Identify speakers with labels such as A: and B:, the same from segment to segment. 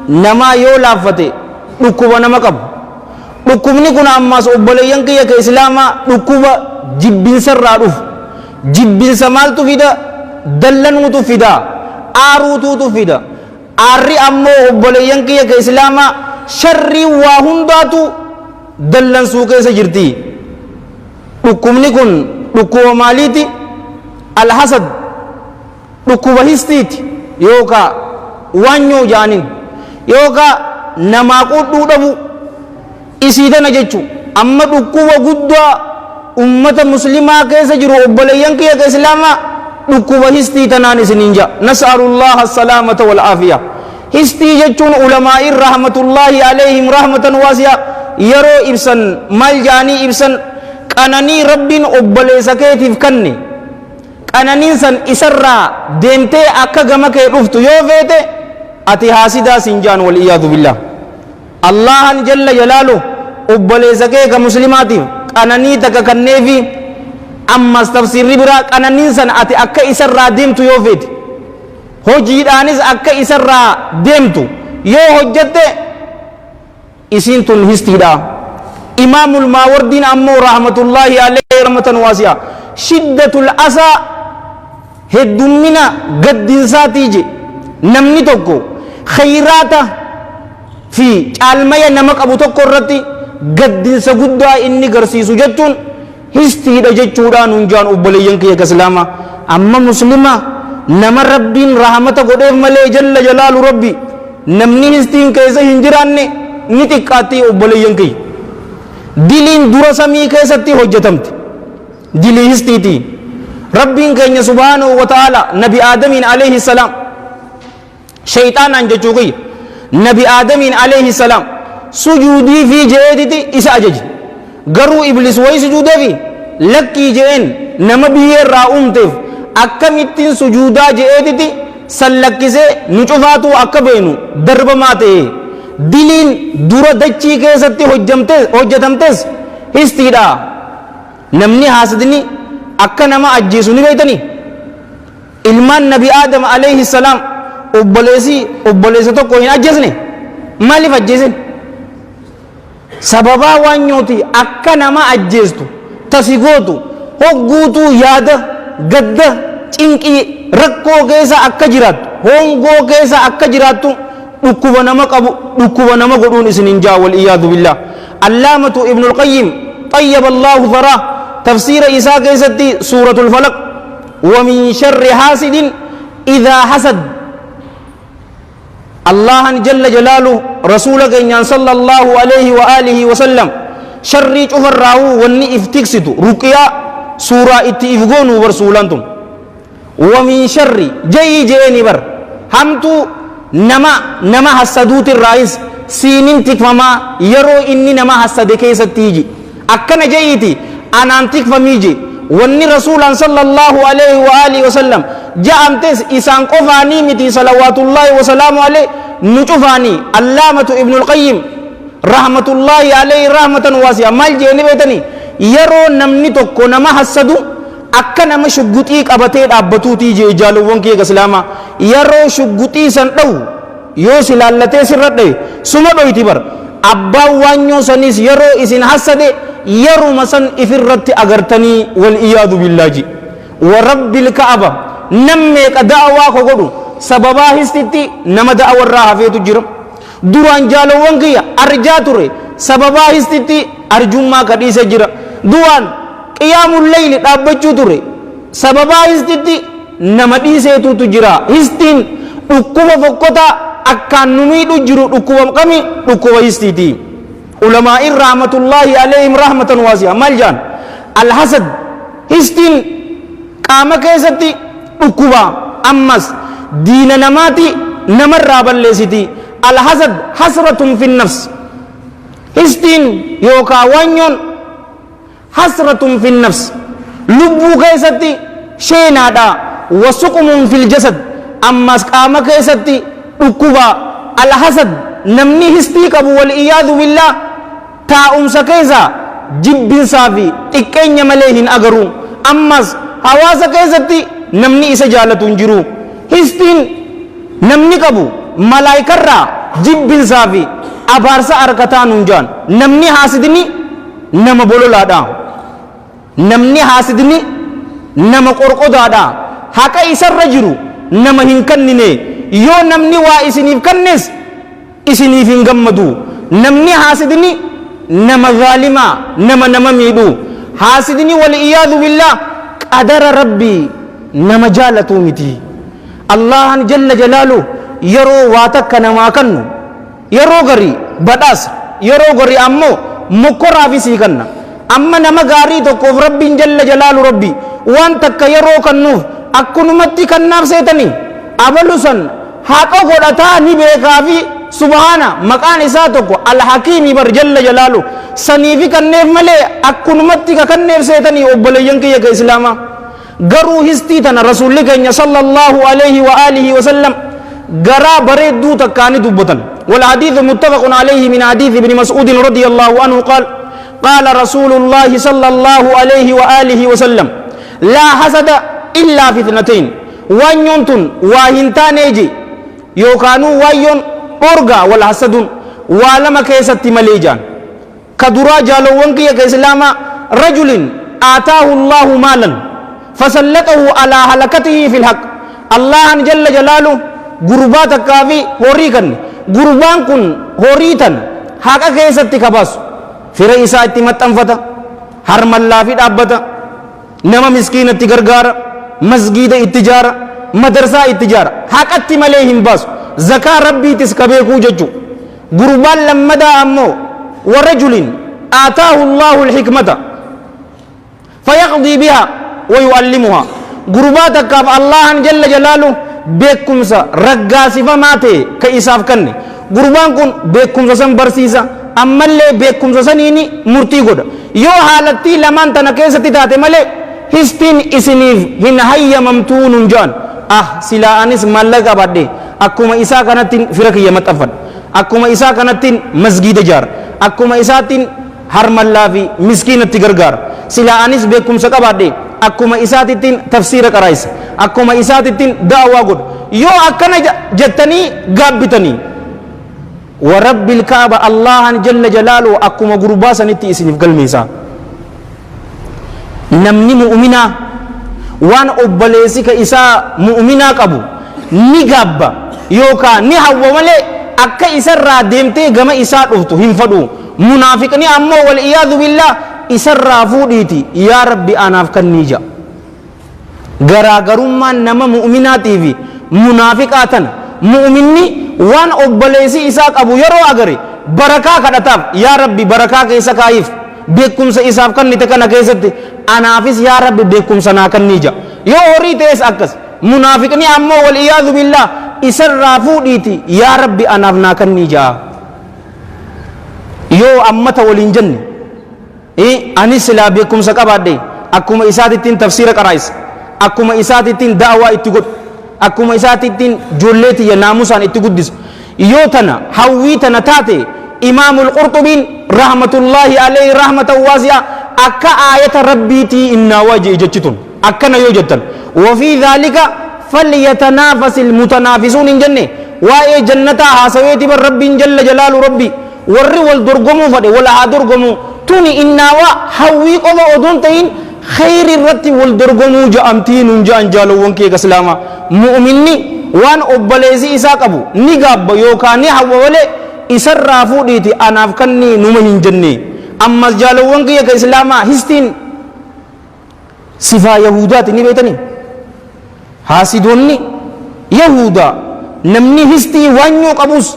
A: nama yoo laaffate dhukkuba nama qabu. Dhukkubni kun ammas obboleeyyan kiyya ka islaamaa dhukkuba jibbinsarraa dhufu. Jibbinsa maaltu fida? Dallanuutu fida, aaruutuutu fida. Aarri ammoo obboleeyyan kiyya ka islaamaa sharrii waa hundaatu dallansuu keessa jirti. Dhukkubni kun dhukkuba maaliiti? Alhasad, dhukkuba histiiti yookaan waanyoo jaanin yookaan namaa qudhuu dhabu isii tana jechuun amma dhukkuba guddaa ummata muslimaa keessa jiru obboleeyyan kiyya ka islaamaa dhukkuba histii tanaan isiniin jaa. Nas'alullaha salaamata wal aafiya. Histii jechuun ulamaa'in rahmatullahi alayhim rahmatan waasi'a yeroo ibsan maal jaanii ibsan qananii rabbiin obboleessa keetiif kanne qananiin san isarraa deemtee akka gama kee dhuftu yoo feete ati haasidaa siin jaan wal iyaadu billah. Allahan jalla jalaalu obboleessa kee ka muslimaatiif qananii takka kanneefi ammas tafsirri biraa qananiin san ati akka isarraa deemtu yoo feete hojiidhaanis akka isarraa deemtu yoo hojjette isiin tun histiidha. Imaamul Maawardiin ammoo rahmatullahi alayhi rahmatan waasi'a shiddatul asaa heddummina gaddinsaati je namni tokko khayraata fi caalmaya nama qabu tokko irratti gaddinsa guddaa inni garsiisu jechuun histiidha jechuudhaan hunjaan obboleeyyan kiyya ka islaamaa. Amma muslima nama rabbiin rahmata godheef malee jalla jalaalu rabbi namni histiin keessa hin jiraanne ni xiqqaatti obboleeyyan kiyya. Diliin dura samii keessatti hojjetamte dilii histiiti. Rabbiin keenya subhaanahu wa ta'ala nabi aadamiin alayhi salaam shayxaanaan jechuu kiyya nabi aadamiin alayhi salaam sujuudii fi je'eetiti isa ajaji. Garuu iblis wayi sujuudeefi lakkii je'een nama biyyeerraa uumteef akkamittiin sujuudaa je'eetiti san lakkisee nu cufaatu akka beenu darbamaa ta'e. Diliin dura dachii keessatti hojjetamtes histiidha. Namni haasidni akka nama ajjeesu ni beeytanii? Ilmaan nabi aadam alayhi salaam obboleessa tokko hin ajjeesne maaliif ajjeesen? Sababaa waanyooti akka nama ajjeestu tasigootu hogguutu yaada gadda cinqii rakkoo keessa akka jiraattu hongoo keessa akka jiraattu dhukkuba nama qabu dhukkuba nama godhuun isinin jaa wal iyaadu billah. Allaamatu ibnul qayyim طيب الله ثراه تفسير إساء كيستي سورة الفلق ومن شر حاسد إذا حسد. الله جل جلاله رسولك إن صلى الله عليه وآله وسلم شر شفراه وني افتكسد رقيا سورة اتفقون ورسولانتم. ومن شر جي جيني بر همتو نما حسدوت الرئيس سينين تكفما يرو إني نما حسد كيستيجي akkana jeeyiti anaan tikfamiiji wanni rasuulan sallallahu alayhi wa alihi wasallam ja'amtes isaan qofaanii miti salawaatullaahi wasalaamu alayhi nu cufaanii. Allaamatu ibnul qayyim rahmatullaahi alayhi rahmatan waasi'a maal jeeni beetanii yeroo namni tokko nama hassadu akka nama shugguxii qabatee dhaabbatuutii jee jaalowwan kiyya islaamaa yeroo shugguxii san dhawu yoo si laallatee sirra dhaye suma dhoyti bar abbaan waanyoo sanis yeroo isin hassade yeruma san ifirratti agartanii wal iyaadu billaaji. Wa rabbil ka'aba nammeeqa da'awaa ko godhu sababaa histitti nama da'awarraa hafeetu jira. Duraan jaalowwan kiyya arjaa ture sababaa histitti arjummaa kadhiise jira. Duraan qiyaamul layli dhaabbachuu ture sababaa histitti nama dhiiseetutu jira. Histiin dhukkuba fokkotaa akkaan nu miidhu jiru dhukkuba qami dhukkuba histiiti. Ulamaa'in rahmatullahi alayhim rahmatan waasi'a maal jaan alhasad histiin qaama keessatti dhukkuba ammas diina namaati namarraa balleessiti. Alhasad hasratun fi nafs histiin yookaan waanyoon hasratun fi nafs lubbuu keessatti sheenaadha. Wasuqumun fil jasad ammas qaama keessatti dhukkuba. Alhasad namni histii qabu wal iyaadu billah taa'umsa keessa jibbinsaa fi xiqqeenya malee hin agaru. Ammas hawaasa keessatti namni isa jaalatu hin jiru. Histiin namni qabu malaayikarraa jibbinsaa fi abaarsa harkataa nuun jaan namni haasidni nama bololaadha namni haasidni nama qorqodaadha haqa isarra jiru nama hin kannine yoo namni waa isiniif kannes isiniif hin gammadu namni haasidni nama zalimaa nama miidhu haasidni wal iyaadu billah qadara rabbii nama jaalatu miti allahan jalla jalaalu yeroo waa takka namaa kannu yeroo gari badhaasa yeroo gari ammoo mokkoraafii sii kanna amma nama gaarii tokkoof rabbiin jalla jalaalu rabbi waan takka yeroo kannuuf akkunumatti kannaaf seetanii abalusan haqa godhataa ni beekaafi subhaana maqaan isaa tokko alhakiimi bar jalla jalaalu saniifi kanneef malee akkunumatti ka kanneef seetanii obboleeyyan kiyya ka islaamaa garuu histii tana rasuulli keenya sallallahu alaihi wa alihi wa sallam garaa bareedduu takkaani dubbatan والحديث متفق عليه من حديث ابن مسعود رضي الله عنه قال رسول الله صلى الله عليه وآله وسلم لا حسد إلا في اثنتين وان ينتن واهنتان يجي يوكانوا وان أرغا والحسد ولما كيست مليجان كدرا جالو وانكي كإسلاما رجل آتاه الله مالا فسلطه على هلكته في الحق الله جل جلاله غرباتك كافي وريكن gurbaan kun horiitan haqa keessatti kabaasu fira isaa itti maxxanfata harmallaa fi dhaabbata nama miskiinatti gargaara masgiida itti jaara madarsaa itti jaara haqatti malee hin baasu zakaa rabbiitis ka beekuu jechuu gurbaan lammadaa ammoo warajulin aataahu allahu alhikmata fayaqdii biha wayuallimuha gurbaa takkaaf allahan jalla jalaalu beekumsa raggaasifamaa ta'e ka isaaf kanne gurbaan kun beekumsa san barsiisa ammallee beekumsa saniini murtii godha yoo haalattii lamaan tana keessatti taate malee histiin isiniif hin hayyamamtuu nun jaan silaa anis mallaqa badhe akkuma isaa kanattiin fira kiyya maxxanfadha akkuma isaa kanattiin masgiida jaara akkuma isaattiin harmallaa fi miskiinatti gargaara silaa anis beekumsa qabaadhe akkuma isaatittiin tafsiira qaraayisa akkuma isaatittiin da'awaa godhu yoo akkana jettanii gaabbitanii ورب الكعبة الله جل جلاله أكما غربا سنتي إسنف قلميسا نمني مؤمنا وان أبليسي كإسا مؤمنا قبو نقابا يوكا نحو ملي أكا إسا را ديمتي غما إسا رفتو هنفدو منافقني أمو والإياذ بالله إسا را فوديتي يا ربي أنا فكن نيجا غراغرما نما مؤمناتي في منافقاتنا مؤمني وان أبليسي إساق أبو يرو أغري بركة كدتاب يا ربي بركة كيسا كايف بيكم سإساف كن نتكنا كيست أنا فيس يا ربي بيكم سناكن نيجا يو هوري تيس أكس منافقني أمو والإياذ بالله إسر رافو ديتي يا ربي أنا فناكن نيجا يو أمتا ولنجن أني سلا بيكم سكابات دي أكما إساتتين تفسير كرايس أكما إساتتين دعوة اتقود akkuma isaatittiin jolleeti ya naamusaan itti guddisu yoo tana hawwii tana taate imaamul qurxubiin rahmatullaahi alayhi rahmatan waasi'a akka aayata rabbiitii innaa waajee jechitun akkana yoo jettan wafii dhaalika falyatanaafasi mutanaafisuun hin jenne waa'ee jannataa haasaweeti bar rabbiin jalla jalaalu rabbi warri wal dorgomuu fadhe wal haa dorgomuu tuni innaawa hawwii qofa odoon ta'in خير الرتي والدرغمو جامتين جان جالو وانكي كسلاما مؤمني وان أبليزي إساق أبو نقاب يوكاني حوالي إسر رافو ديتي أنا فكني نمهن جني أما جالو وانكي كسلاما هستين صفا يهودات نبيتني حاسدوني يهودا نمني هستي وانيو قبوس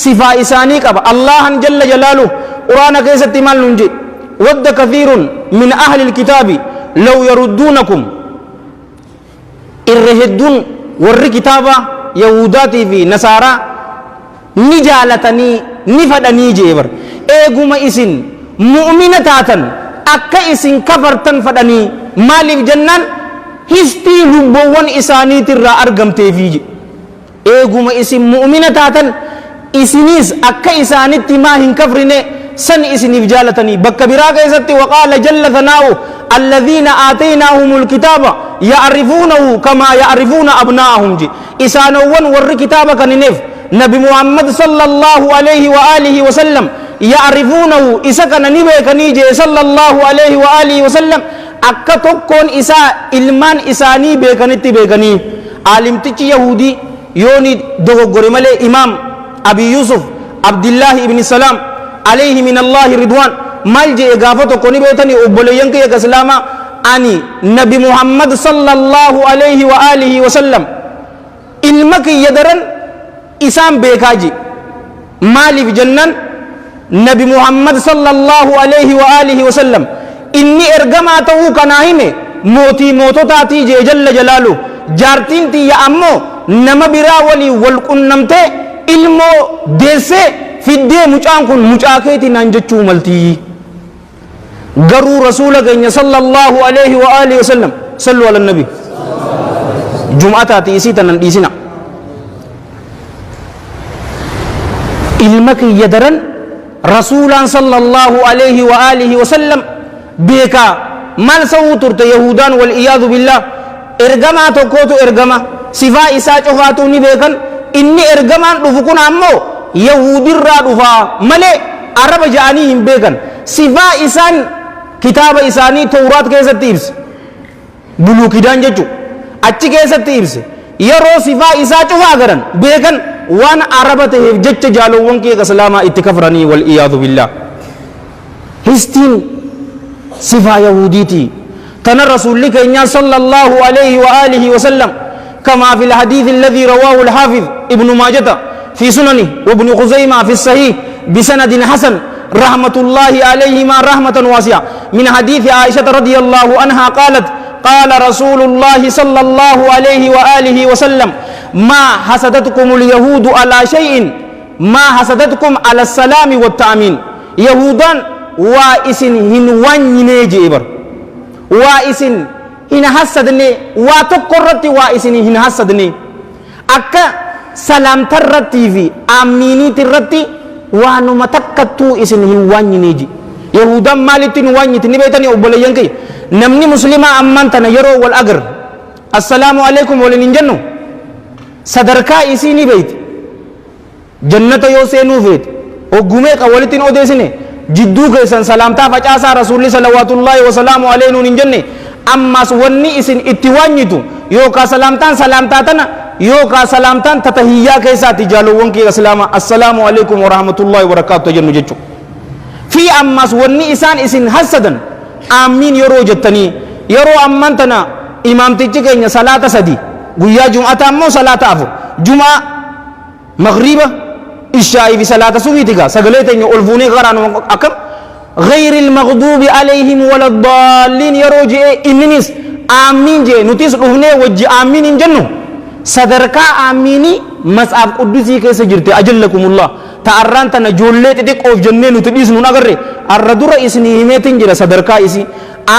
A: صفا إساني قب الله جل جلاله قرآن كيست مال ننجي ود كثير من أهل الكتاب لو يردونكم الرهدون ور كتابا يهوداتي في نصارى نجالتني نفدني جيبر ايغما اسن مؤمنتاتن اكا اسن كفرتن فدني مالف جنان هستي لبوان اساني ترى ارغمتي في ايغما اسن مؤمنتاتن اسنيس اكا اساني تماهن كفرني سن اسن فجالتني بك براك إزتي وقال جل ثناؤه الذين آتيناهم الكتاب يعرفونه كما يعرفون أبناءهم جي إسانوان ور كتابك ننف نبي محمد صلى الله عليه وآله وسلم يعرفونه إسا كان نبيكني جي صلى الله عليه وآله وسلم akka tokkoon isaa ilmaan isaanii beekanitti beekanii aalimtichi yahudii yooni dogoggore malee imaam abi yusuf abdillahi ibni salaam alayhi min allahi ridwaan maal jee gaafa tokko ni beekanii obboleeyyan kiyya islaamaa ani nabi muhammad sallallahu alayhi wa alihi wa sallam ilma kiyya daran isaan beekaa je maaliif jennaan nabi muhammad sallallahu alayhi wa alihi wa sallam inni ergamaa ta'uu kanaa hime mootii moototaatii jee jalla jalaalu jaartiin tiyya ammoo nama biraa walii wal qunnamtee ilmoo deessee fiddee mucaan kun mucaa keetii naan jechuu maltii garuu rasuula keenya sallallahu alayhi wa alihi wa sallam sallu ala nabi jum'ataati isii tanan dhiisina ilma kiyya daran rasuulaan sallallahu alayhi wa alihi wa sallam beeka mal sawuu turte yahudaan wal iyaadu billah ergamaa tokkootu ergama sifaa isaa cofaatu ni beekan inni ergamaan dhufu kun ammoo yahudirraa dhufaa malee araba ja'anii hin beekan sifaa isaan kitaaba isaanii tawraat keessatti ibse buluukidaan jechu achi keessatti ibse yeroo sifaa isaa cufaa garan beekan waan araba ta'eef jecha jaalowwan kee islaamaa itti kafranii wal iyaadu billah histiin صفة يهوديتي تنا رسول كينيا صلى الله عليه وآله وسلم كما في الحديث الذي رواه الحافظ ابن ماجة في سننه وابن خزيمة في الصحيح بسند حسن رحمة الله عليهما رحمة واسعة من حديث عائشة رضي الله عنها قالت قال رسول الله صلى الله عليه وآله وسلم ما حسدتكم اليهود على شيء ما حسدتكم على السلام والتأمين يهودان وإسن هنوانيني جيبر وإسن هن حسدني واتقرت وإسن هن حسدني أكا سلام ترتي في آميني ترتي وانو متكتو إسن هنوانيني جي يهودا مالتين وانيتين بيتاني أبوليان كي نمني مسلمة أمانتنا يرو والأقر السلام عليكم ولننجنو صدركا إسيني بيت جنة يوسينو فيت وقوميك أولتين أوديسيني jidduu keessan salaamtaa facaasaa rasuulli salawaatullaahi wasalaamu alayhi nuun hin jenne ammas wanni isin itti waanyitu yookaa salaamtaan salaamtaa tana yookaa salaamtaan tatahiyyaa keessaati jaalowwan kee islaama assalaamu alaykum warahmatullaahi wabarakaatu jennu jechu fi ammas wanni isaan isin hassadan aamiin yeroo jettanii yeroo amman tana imaamtichi keenya salaata sadi guyyaa jum'ata ammoo salaata afur jum'a maghriba الشاي في صلاة سويتك سجلتني ألفوني غران أكم غير المغضوب عليهم ولا الضالين يروجي إننيس آمين جي نتيس رهني وجي آمين جنو صدركا آميني مسأب قدسي كيس جرتي أجلكم الله تعران تنجولت تك أوف جنة نتبيس نناغري الردور إسني همتين جرا صدركا إسي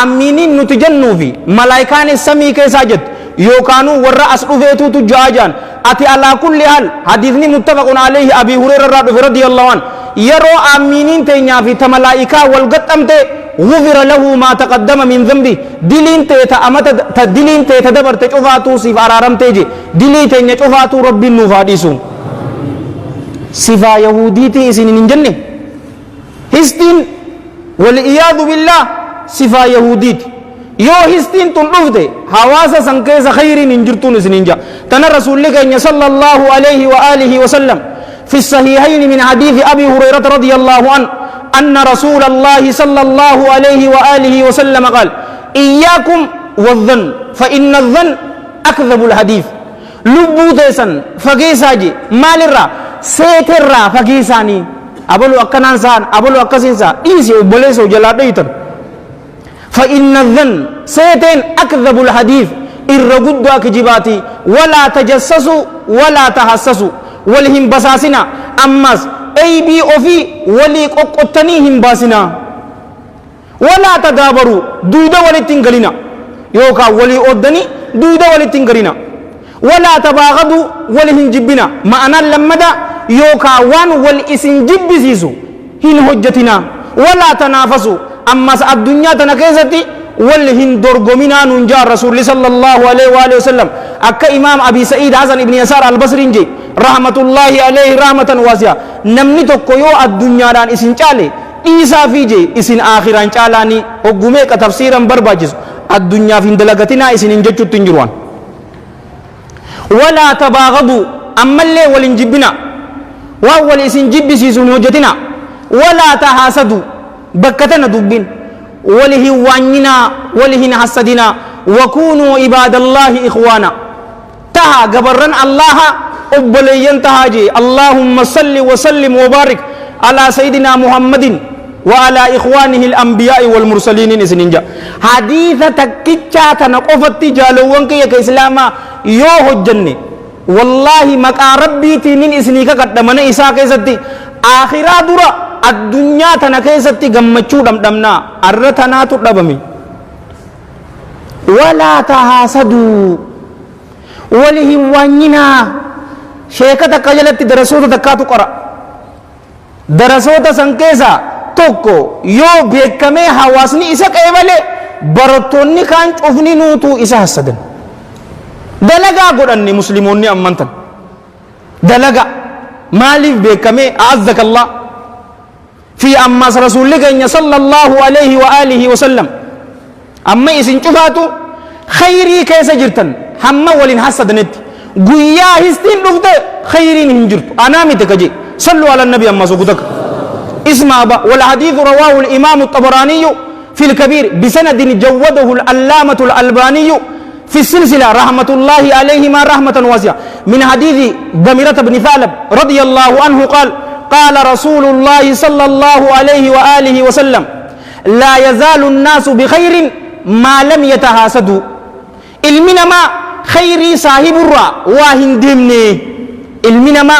A: آميني نتجنو في ملايكان السمي كيس أجد يوكانو ورا أسرفيتو تجاجان أتي على كل حال حديثني متفق عليه أبي هريرة رضي الله عنه يرو آمينين تينيا في تملائكة والقتم تي غفر له ما تقدم من ذنبي دلين تي تأمت دلين تي تدبر تشوفاتو سيف أرارم تيجي دلين تي نشوفاتو ربي نفاديسون صفا يهودي تي سنين جنة هستين والعياذ بالله صفا يهودي yoo histiin tun dhufte hawaasa san keessa khayriin hin jirtuun isinin jaa tana rasuulli keenya sallallahu alayhi wa alihi wa sallam fi الصحيحين من حديث أبي هريرة رضي الله عنه أن رسول الله صلى الله عليه وآله وسلم قال إياكم والظن فإن الظن أكذب الحديث لبو تيسن فقيساجي مال الرا سيت الرا فقيساني أبلو أكنان سان أبلو أكسين سان إيسي وبليسو جلا ديتن فإن الظن سيتين أكذب الحديث الرقود كجباتي ولا تجسسوا ولا تحسسوا ولهم بساسنا أمس أي بي أوفي ولي قطنيهم باسنا ولا تدابروا دودا ولتنقلنا يوكا ولي أودني دودا ولتنقلنا ولا تباغضوا ولهم جبنا ما أنا لمدا يوكا وان والإسن جب سيسو هن حجتنا ولا تنافسوا أما الدنيا تنكيزتي والهن درغمنا ننجا رسول صلى الله عليه وآله وسلم أكا إمام أبي سعيد حسن ابن يسار البصري جي رحمة الله عليه رحمة واسعة نمني تقويو الدنيا دان اسن چالي إيسا في جي اسن آخران چالاني وقومي كتفسيرا برباجز الدنيا في اندلغتنا اسن انججو تنجروان ولا تباغضوا أما اللي والانجبنا وأول اسن جب سيسون وجتنا ولا تحاسدوا بكتنا دبين وله وانينا وله حسدنا وكونوا عباد الله إخوانا تها قبرن الله أبليين تهاجي اللهم صل وسلم وبارك على سيدنا محمد وعلى إخوانه الأنبياء والمرسلين إسننجا حديثة تكتشا تنقفت جالوانك يا كإسلاما يوه الجنة والله مكا ربي تنين إسنيكا قدمنا إساء كيستي آخرا درا الدنيا تنكيستي غمچو دمنا أرتنا تدبمي ولا تحاسدوا وله وانينا شيكة كجلت درسوت تكاتو قرأ درسوت سنكيسا توكو يو بيكمي حواسني إسا كيبالي برطوني كان شوفني نوتو إسا حسدن دلقا قرأني مسلموني أمانتن دلقا مالف بيكمي أعزك الله في أماس رسولك إن صلى الله عليه وآله وسلم أما إسن شفاتو خيري كيسا جرتن حما ولين حسدنت قويا هستين رفت خيرين هنجرت أنا متكجي صلوا على النبي أما سقطك اسمع با والحديث رواه الإمام الطبراني في الكبير بسند جوده العلامة الألباني في السلسلة رحمة الله عليهما رحمة واسعة من حديث ضمرة بن ثعلب رضي الله عنه قال قال رسول الله صلى الله عليه وآله وسلم لا يزال الناس بخير ما لم يتحاسدوا المنما خيري صاحب الرا واهن دمني المنما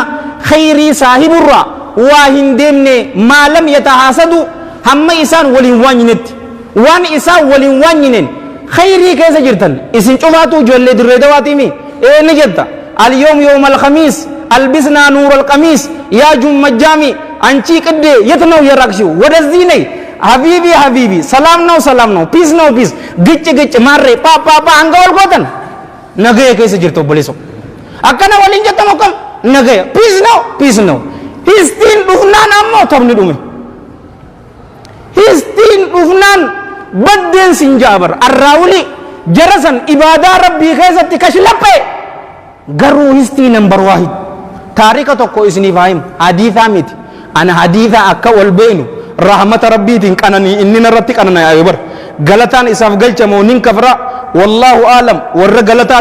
A: خيري صاحب الرا واهن دمني ما لم يتحاسدوا هم إسان ولين وانينت وان إسان ولين وانينن خيري كيف جرتن إسن شفاتو جل دردواتي مي إيه نجدتا اليوم يوم الخميس البسنا نور القميس يا جم الجامي أنشي كده يتنو يراكشو ودزيني حبيبي حبيبي سلام نو peace gicce marre pa angol gotan nagaya kaysa jirto boliso akana walin jetta mokam nagaya peace no histin dufnan ammo tabni dume histin dufnan badden sinjabar arrawli jarasan ibadah rabbi kaysa tikashlappe garu histi number wahid tarika tokko isni fahim haditha miti ana haditha akka wal bainu rahmat rabbitin kanani innina ratti kanana ayobar galatan isaf galchamo nin kafra wallahu alam warra galata